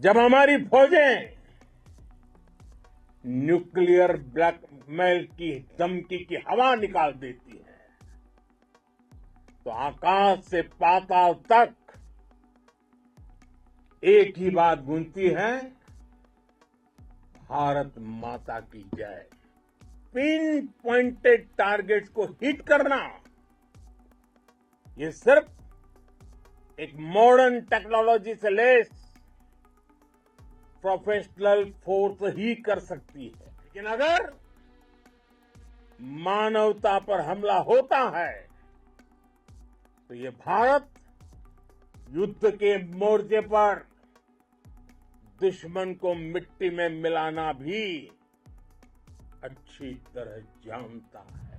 जब हमारी फौजें nuclear blackmail की धमकी की हवा निकाल देती है तो आकाश से पाताल तक एक ही बात गूंजती है, भारत माता की जय। पिन पॉइंटेड टारगेट्स को हिट करना, ये सिर्फ एक मॉडर्न टेक्नोलॉजी से लैस प्रोफेशनल फोर्स ही कर सकती है। लेकिन अगर मानवता पर हमला होता है तो ये भारत युद्ध के मोर्चे पर दुश्मन को मिट्टी में मिलाना भी अच्छी तरह जानता है।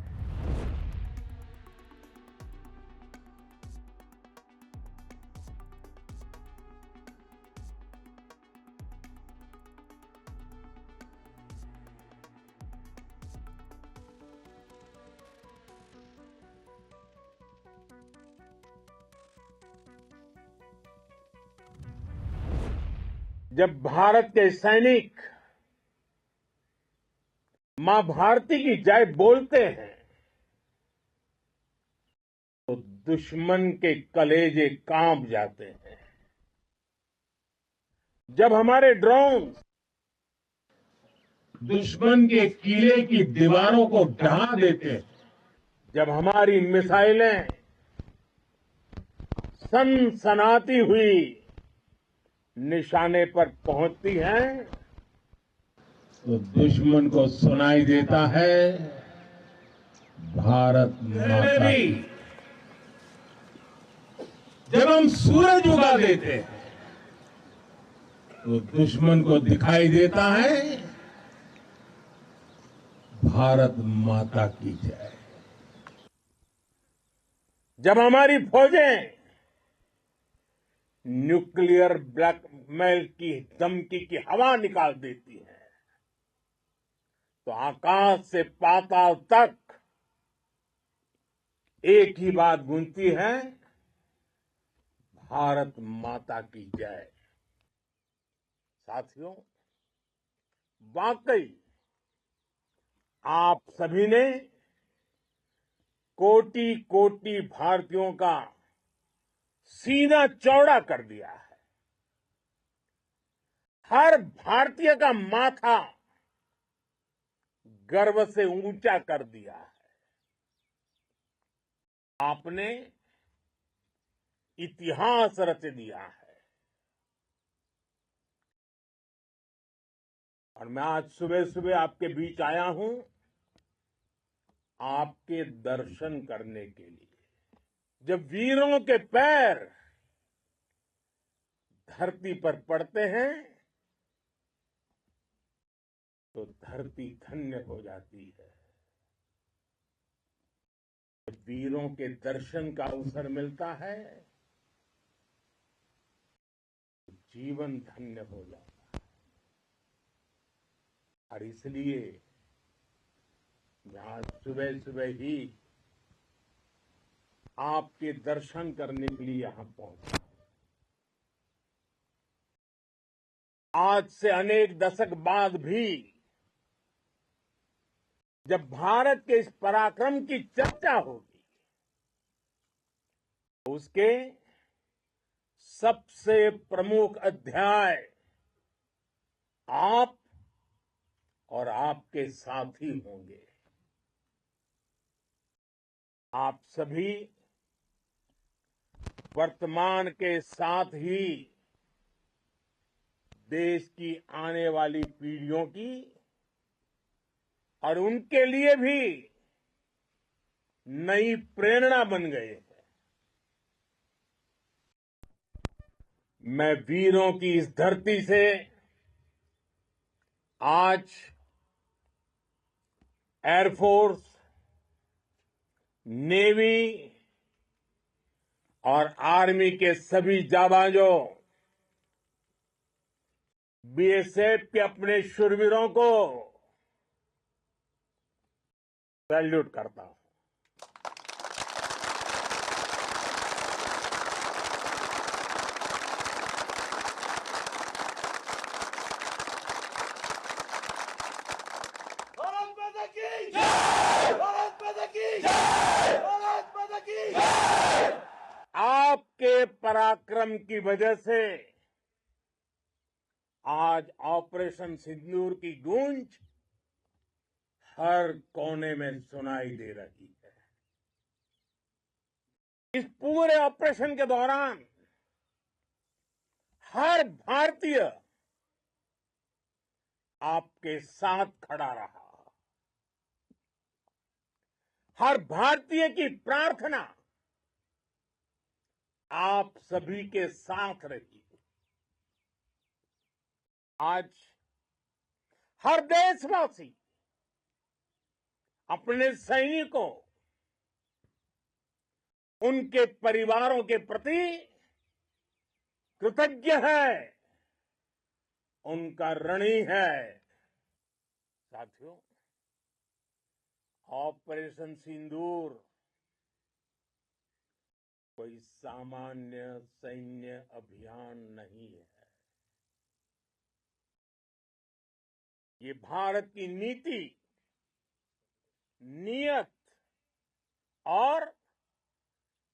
जब भारत के सैनिक मां भारती की जय बोलते हैं तो दुश्मन के कलेजे कांप जाते हैं। जब हमारे ड्रोन दुश्मन के किले की दीवारों को ढहा देते हैं, जब हमारी मिसाइलें सनसनाती हुई निशाने पर पहुंचती हैं तो दुश्मन को सुनाई देता है, भारत माता की। जब हम सूरज उगा देते हैं तो दुश्मन को दिखाई देता है, भारत माता की जय। जब हमारी फौजें न्यूक्लियर ब्लैकमेल की धमकी की हवा निकाल देती है तो आकाश से पाताल तक एक ही बात गूंजती है, भारत माता की जय। साथियों, वाकई आप सभी ने कोटि कोटि भारतीयों का सीना चौड़ा कर दिया है। हर भारतीय का माथा गर्व से ऊंचा कर दिया है। आपने इतिहास रच दिया है। और मैं आज सुबह सुबह आपके बीच आया हूं आपके दर्शन करने के लिए। जब वीरों के पैर धरती पर पड़ते हैं तो धरती धन्य हो जाती है। जब वीरों के दर्शन का अवसर मिलता है तो जीवन धन्य हो जाता है। और इसलिए मैं आज सुबह सुबह ही आपके दर्शन करने के लिए यहां पहुंचा। आज से अनेक दशक बाद भी जब भारत के इस पराक्रम की चर्चा होगी तो उसके सबसे प्रमुख अध्याय आप और आपके साथी होंगे। आप सभी वर्तमान के साथ ही देश की आने वाली पीढ़ियों की और उनके लिए भी नई प्रेरणा बन गए हैं। मैं वीरों की इस धरती से आज एयरफोर्स, नेवी और आर्मी के सभी जाबाजों, बीएसएफ के अपने शूरवीरों को सैल्यूट करता हूं। पराक्रम की वजह से आज ऑपरेशन सिंदूर की गूंज हर कोने में सुनाई दे रही है। इस पूरे ऑपरेशन के दौरान हर भारतीय आपके साथ खड़ा रहा। हर भारतीय की प्रार्थना आप सभी के साथ रही। आज हर देशवासी अपने सैनिकों, उनके परिवारों के प्रति कृतज्ञ है, उनका ऋणी है। साथियों, ऑपरेशन सिंदूर कोई सामान्य सैन्य अभियान नहीं है। ये भारत की नीति, नियत और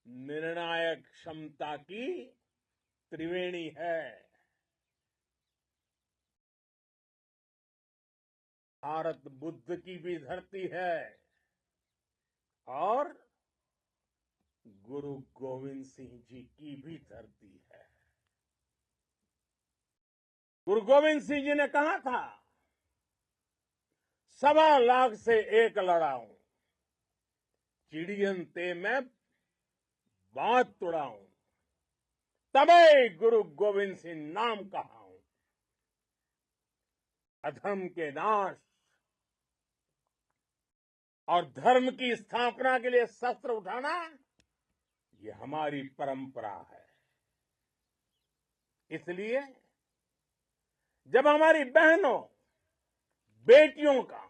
निर्णायक क्षमता की त्रिवेणी है। भारत बुद्ध की भी धरती है और गुरु गोविंद सिंह जी की भी धरती है। गुरु गोविंद सिंह जी ने कहा था, 1.25 लाख से एक लड़ाऊं, चिड़ियन ते मैं बात तुड़ाऊं, तबे गुरु गोविंद सिंह नाम कहाऊं। अधर्म के नाश और धर्म की स्थापना के लिए शस्त्र उठाना, ये हमारी परंपरा है। इसलिए जब हमारी बहनों, बेटियों का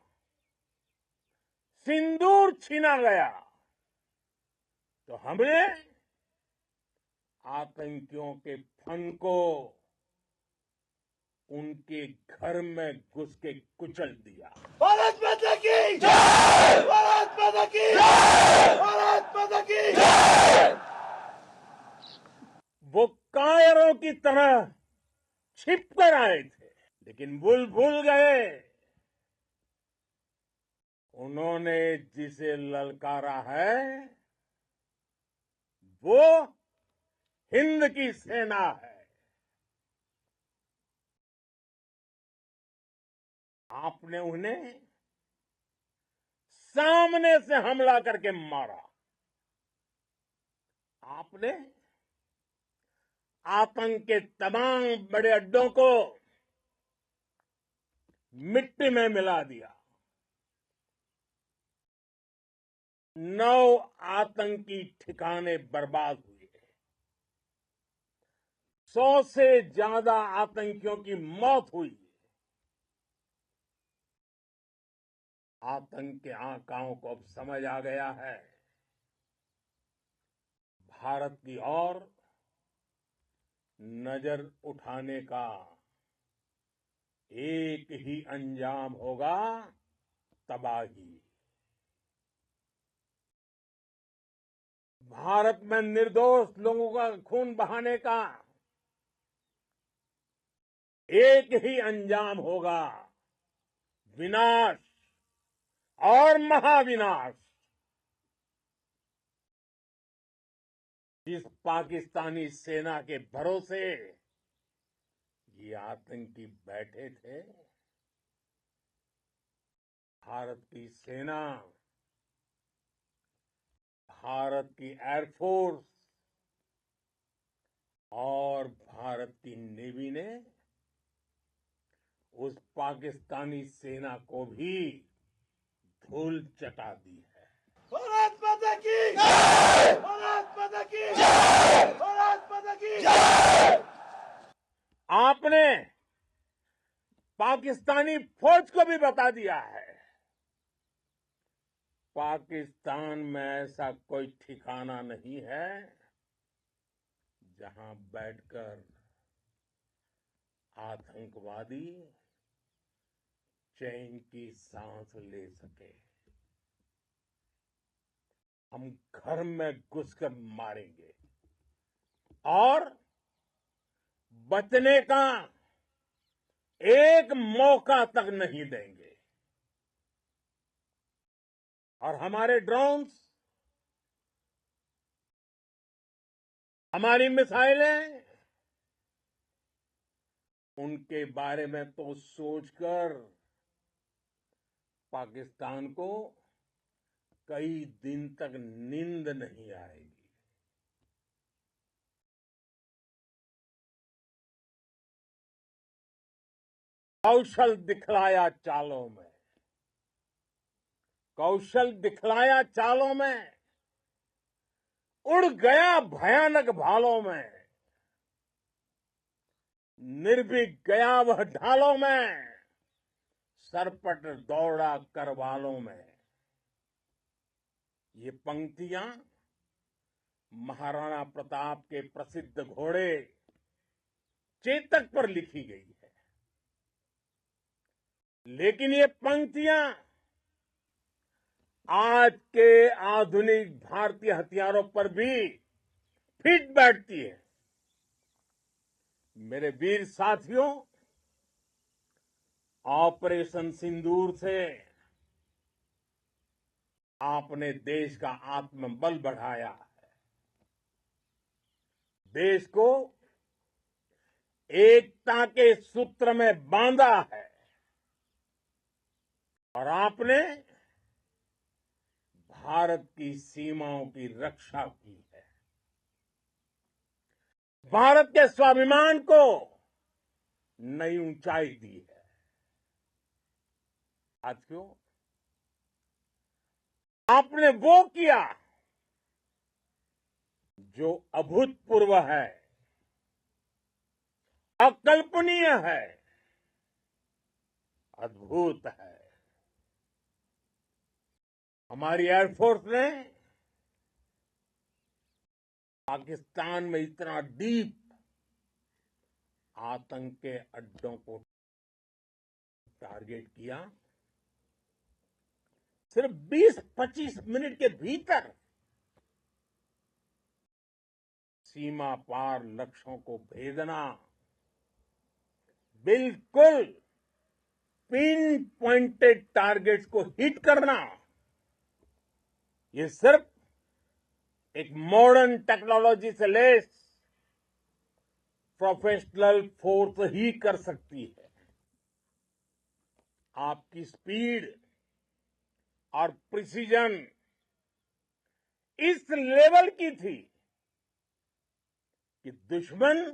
सिंदूर छीना गया, तो हमने आतंकियों के फन को उनके घर में घुस के कुचल दिया। भारत माता की जय! भारत माता की जय! भारत माता की जय! वो कायरों की तरह छिपकर आए थे, लेकिन भूल गए उन्होंने जिसे ललकारा है वो हिंद की सेना है। आपने उन्हें सामने से हमला करके मारा। आपने आतंक के तमाम बड़े अड्डों को मिट्टी में मिला दिया। 9 आतंकी ठिकाने बर्बाद हुए। 100 से ज्यादा आतंकियों की मौत हुई। आतंक के आकाओं को अब समझ आ गया है, भारत की ओर नजर उठाने का एक ही अंजाम होगा, तबाही। भारत में निर्दोष लोगों का खून बहाने का एक ही अंजाम होगा, विनाश और महाविनाश। जिस पाकिस्तानी सेना के भरोसे ये आतंकी बैठे थे, भारत की सेना, भारत की एयरफोर्स और भारत की नेवी ने उस पाकिस्तानी सेना को भी धूल चटा दी है। भारत माता की जय! भारत माता की जय! भारत माता की जय! आपने पाकिस्तानी फौज को भी बता दिया है, पाकिस्तान में ऐसा कोई ठिकाना नहीं है जहां बैठकर आतंकवादी चैन की सांस ले सके। हम घर में घुसकर मारेंगे, और बचने का एक मौका तक नहीं देंगे। और हमारे ड्रोन्स, हमारी मिसाइलें, उनके बारे में तो सोचकर पाकिस्तान को कई दिन तक नींद नहीं आएगी। कौशल दिखलाया चालों में, कौशल दिखलाया चालों में, उड़ गया भयानक भालों में, निर्भीक गया वह ढालों में, सरपट दौड़ा करवालों में। ये पंक्तियां महाराणा प्रताप के प्रसिद्ध घोड़े चेतक पर लिखी गई है। लेकिन ये पंक्तियां आज के आधुनिक भारतीय हथियारों पर भी फिट बैठती है। मेरे वीर साथियों, ऑपरेशन सिंदूर से आपने देश का आत्मबल बढ़ाया है, देश को एकता के सूत्र में बांधा है और आपने भारत की सीमाओं की रक्षा की है। भारत के स्वाभिमान को नई ऊंचाई दी है। साथियों, आपने वो किया जो अभूतपूर्व है, अकल्पनीय है, अद्भुत है। हमारी एयरफोर्स ने पाकिस्तान में इतना डीप आतंक के अड्डों को टारगेट किया, सिर्फ 20-25 मिनट के भीतर सीमा पार लक्ष्यों को भेदना, बिल्कुल पिन पॉइंटेड टारगेट्स को हिट करना, ये सिर्फ एक मॉडर्न टेक्नोलॉजी से लेस प्रोफेशनल फोर्स ही कर सकती है। आपकी स्पीड और प्रिसीजन इस लेवल की थी कि दुश्मन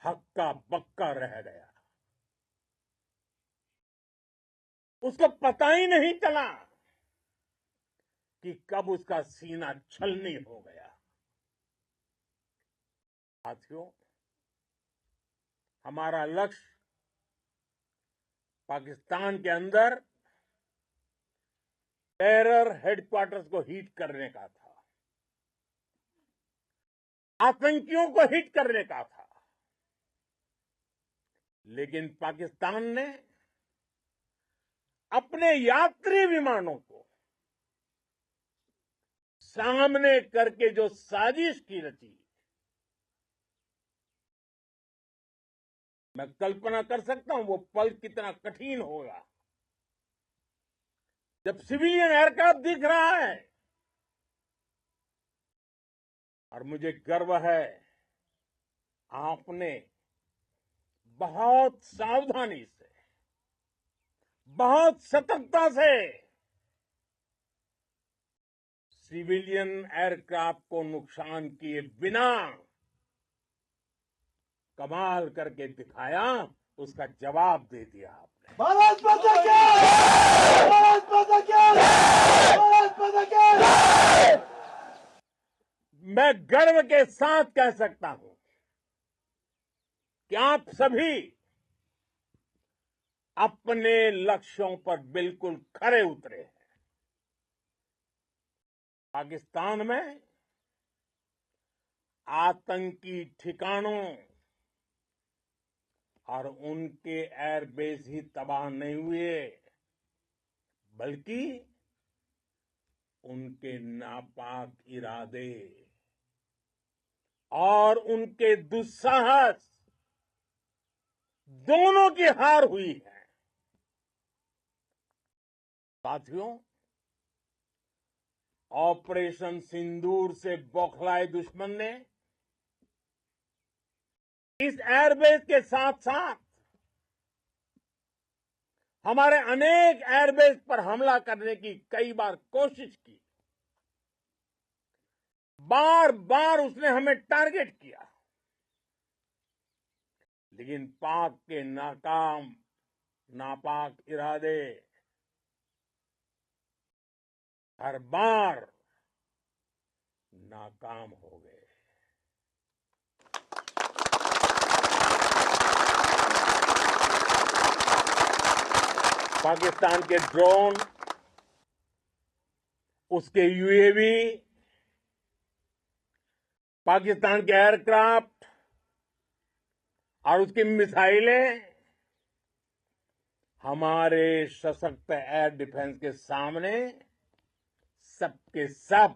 हक्का बक्का रह गया। उसको पता ही नहीं चला कि कब उसका सीना छलनी हो गया। साथियों, हमारा लक्ष्य पाकिस्तान के अंदर टेरर हेडक्वार्टर्स को हिट करने का था, आतंकियों को हिट करने का था। लेकिन पाकिस्तान ने अपने यात्री विमानों को सामने करके जो साजिश की रची, मैं कल्पना कर सकता हूं वो पल कितना कठिन होगा जब सिविलियन एयरक्राफ्ट दिख रहा है। और मुझे गर्व है, आपने बहुत सावधानी से, बहुत सतर्कता से सिविलियन एयरक्राफ्ट को नुकसान किए बिना कमाल करके दिखाया, उसका जवाब दे दिया आपने। भारत माता की! भारत माता की! भारत माता की! मैं गर्व के साथ कह सकता हूं कि आप सभी अपने लक्ष्यों पर बिल्कुल खरे उतरे हैं। पाकिस्तान में आतंकी ठिकानों और उनके एयरबेस ही तबाह नहीं हुए, बल्कि उनके नापाक इरादे और उनके दुस्साहस दोनों की हार हुई है। साथियों, ऑपरेशन सिंदूर से बौखलाए दुश्मन ने इस एयरबेस के साथ साथ हमारे अनेक एयरबेस पर हमला करने की कई बार कोशिश की। बार बार उसने हमें टारगेट किया, लेकिन पाक के नापाक इरादे हर बार नाकाम हो गए। पाकिस्तान के ड्रोन, उसके यूएवी, पाकिस्तान के एयरक्राफ्ट और उसकी मिसाइलें हमारे सशक्त एयर डिफेंस के सामने सबके सब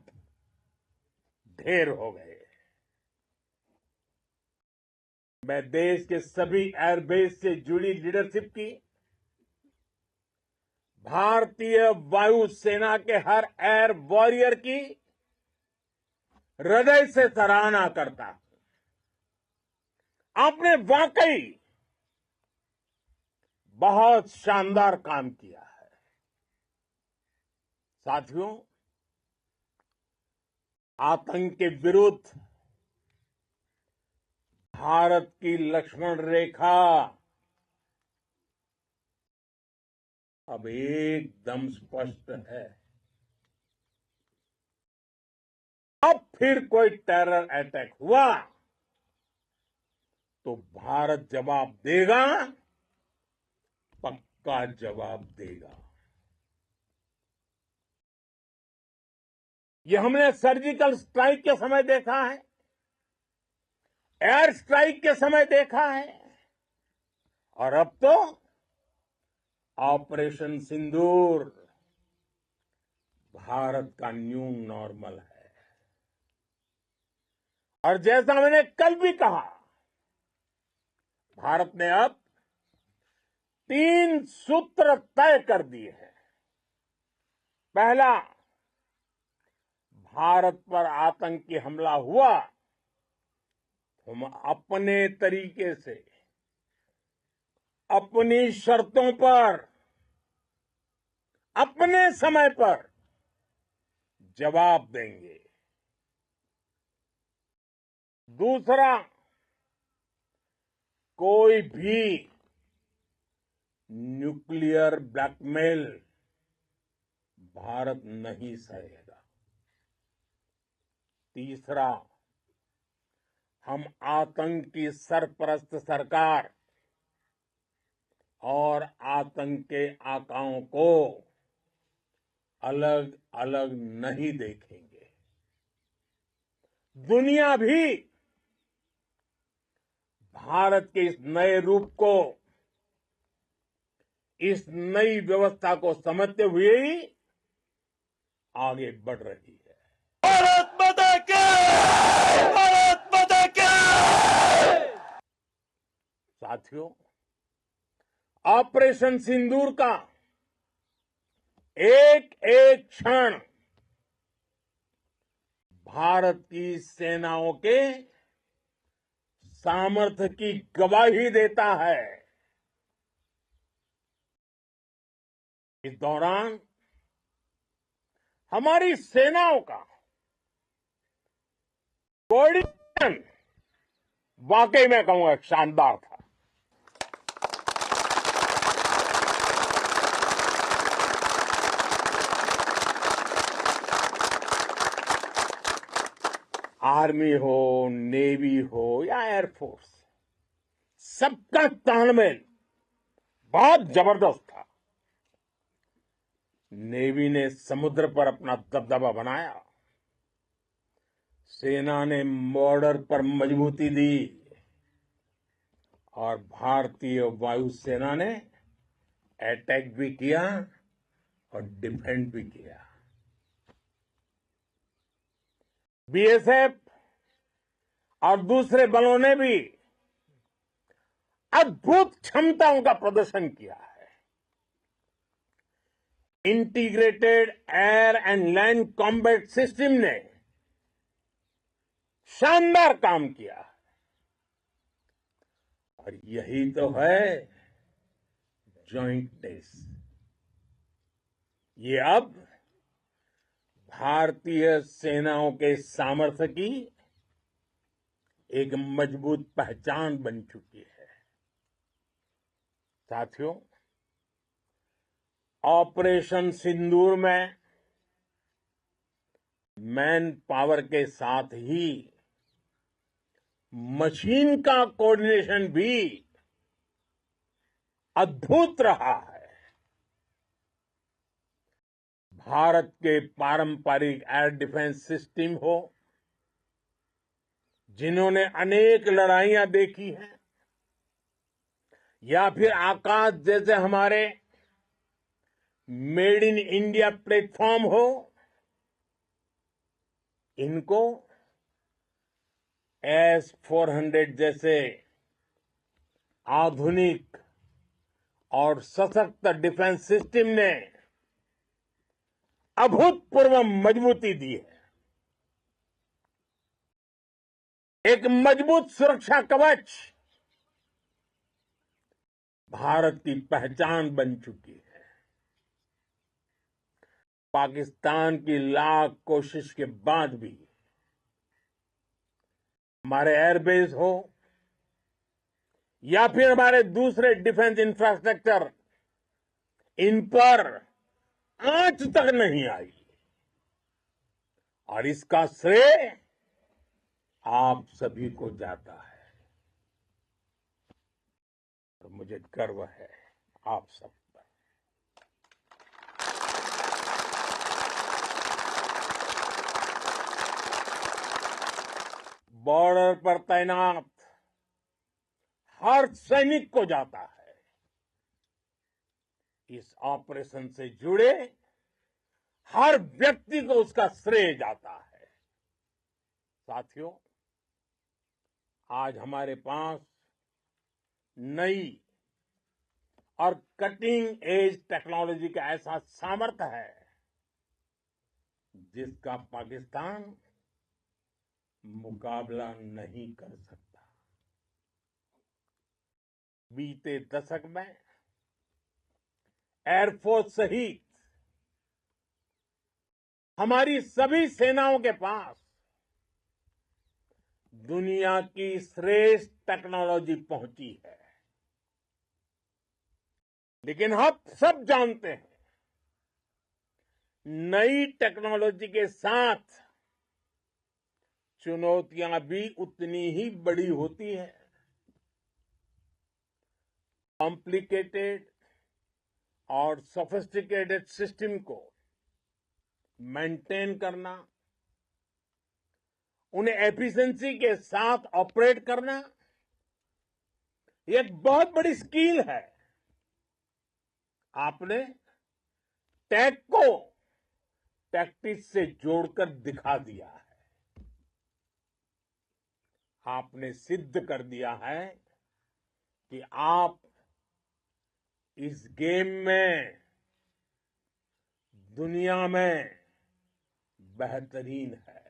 ढेर हो गए। मैं देश के सभी एयरबेस से जुड़ी लीडरशिप की, भारतीय वायुसेना के हर एयर वॉरियर की हृदय से सराहना करता हूं। आपने वाकई बहुत शानदार काम किया है। साथियों, आतंक के विरुद्ध भारत की लक्ष्मण रेखा अब एकदम स्पष्ट है। अब फिर कोई टेरर अटैक हुआ तो भारत जवाब देगा, पक्का जवाब देगा। ये हमने सर्जिकल स्ट्राइक के समय देखा है, एयर स्ट्राइक के समय देखा है, और अब तो ऑपरेशन सिंदूर भारत का न्यू नॉर्मल है। और जैसा मैंने कल भी कहा, भारत ने अब 3 सूत्र तय कर दिए हैं। पहला, भारत पर आतंकी हमला हुआ, हम अपने तरीके से, अपनी शर्तों पर, अपने समय पर जवाब देंगे। दूसरा, कोई भी न्यूक्लियर ब्लैकमेल भारत नहीं सहेगा। तीसरा, हम आतंक की सरपरस्त सरकार और आतंक के आकाओं को अलग अलग नहीं देखेंगे। दुनिया भी भारत के इस नए रूप को, इस नई व्यवस्था को समझते हुए ही आगे बढ़ रही है। भारत माता की! भारत माता की! साथियों, ऑपरेशन सिंदूर का एक एक क्षण भारत की सेनाओं के सामर्थ्य की गवाही देता है। इस दौरान हमारी सेनाओं का कोऑर्डिनेशन वाकई में कहूंगा शानदार था। आर्मी हो, नेवी हो या एयरफोर्स, सबका तालमेल बहुत जबरदस्त था। नेवी ने समुद्र पर अपना दबदबा बनाया, सेना ने बॉर्डर पर मजबूती दी और भारतीय वायुसेना ने अटैक भी किया और डिफेंड भी किया। बीएसएफ और दूसरे बलों ने भी अद्भुत क्षमताओं का प्रदर्शन किया है। Integrated air and land combat system ने शानदार काम किया और यही तो है जॉइंटनेस। ये अब भारतीय सेनाओं के सामर्थ्य की एक मजबूत पहचान बन चुकी है। साथियों, ऑपरेशन सिंदूर में मैन पावर के साथ ही मशीन का कोऑर्डिनेशन भी अद्भुत रहा है। भारत के पारंपरिक एयर डिफेंस सिस्टम हो, जिन्होंने अनेक लड़ाइयां देखी हैं, या फिर आकाश जैसे हमारे मेड इन इंडिया प्लेटफॉर्म हो, इनको S-400 जैसे आधुनिक और सशक्त डिफेंस सिस्टम ने अभूतपूर्व मजबूती दी है। एक मजबूत सुरक्षा कवच भारत की पहचान बन चुकी है। पाकिस्तान की लाख कोशिश के बाद भी हमारे एयरबेस हो या फिर हमारे दूसरे डिफेंस इंफ्रास्ट्रक्चर, इन पर आंच तक नहीं आई और इसका श्रेय आप सभी को जाता है और मुझे गर्व है आप सब पर। बॉर्डर पर तैनात हर सैनिक को जाता है। इस ऑपरेशन से जुड़े हर व्यक्ति को उसका श्रेय जाता है। साथियों, आज हमारे पास नई और कटिंग एज टेक्नोलॉजी का ऐसा सामर्थ्य है जिसका पाकिस्तान मुकाबला नहीं कर सकता। बीते दशक में एयरफोर्स सहित हमारी सभी सेनाओं के पास दुनिया की श्रेष्ठ टेक्नोलॉजी पहुंची है। लेकिन हम सब जानते हैं, नई टेक्नोलॉजी के साथ चुनौतियां भी उतनी ही बड़ी होती हैं। कॉम्प्लिकेटेड और सोफिस्टिकेटेड सिस्टम को मेंटेन करना, उन्हें एफिशिएंसी के साथ ऑपरेट करना, ये एक बहुत बड़ी स्किल है। आपने टेक को टैक्टिक्स से जोड़कर दिखा दिया है। आपने सिद्ध कर दिया है कि आप इस गेम में दुनिया में बेहतरीन है।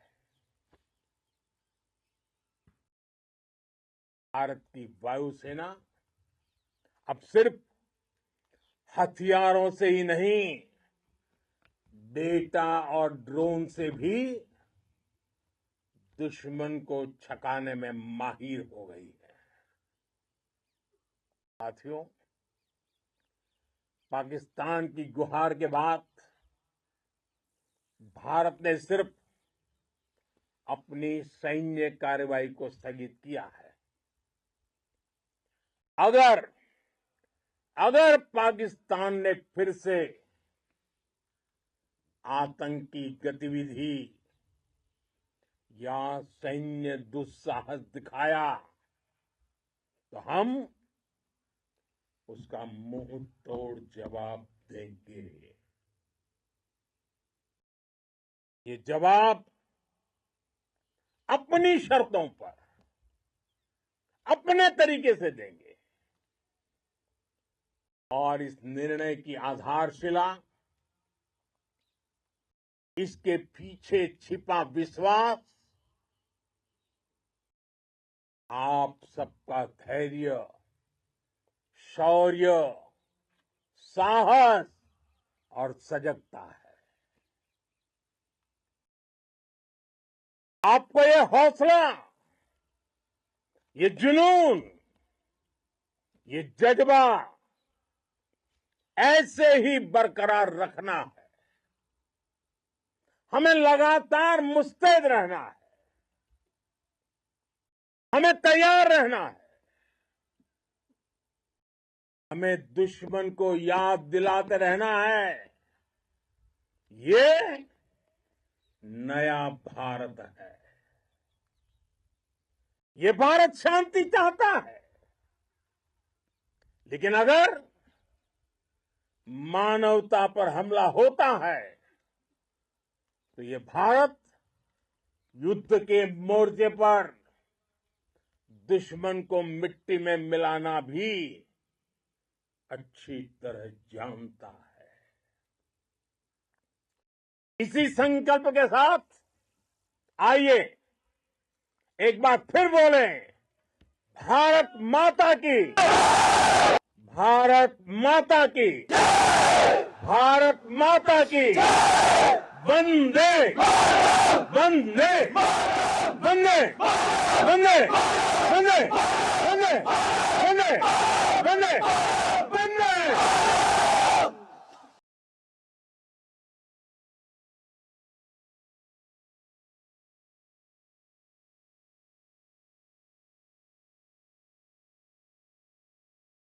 भारत की वायुसेना अब सिर्फ हथियारों से ही नहीं, डेटा और ड्रोन से भी दुश्मन को छकाने में माहिर हो गई है। साथियों, पाकिस्तान की गुहार के बाद भारत ने सिर्फ अपनी सैन्य कार्रवाई को स्थगित किया है। अगर पाकिस्तान ने फिर से आतंकी गतिविधि या सैन्य दुस्साहस दिखाया तो हम उसका मुंह तोड़ जवाब देंगे। ये जवाब अपनी शर्तों पर अपने तरीके से देंगे। और इस निर्णय की आधारशिला, इसके पीछे छिपा विश्वास आप सबका धैर्य, शौर्य, साहस और सजगता है। आपको ये हौसला, ये जुनून, ये जज्बा ऐसे ही बरकरार रखना है। हमें लगातार मुस्तैद रहना है, हमें तैयार रहना है। हमें दुश्मन को याद दिलाते रहना है, ये नया भारत है। ये भारत शांति चाहता है, लेकिन अगर मानवता पर हमला होता है तो ये भारत युद्ध के मोर्चे पर दुश्मन को मिट्टी में मिलाना भी अच्छी तरह जानता है। इसी संकल्प के साथ आइए एक बार फिर बोलें, भारत माता की, भारत माता की, भारत माता की, वंदे वंदे वंदे वंदे वंदे वंदे वंदे वंदे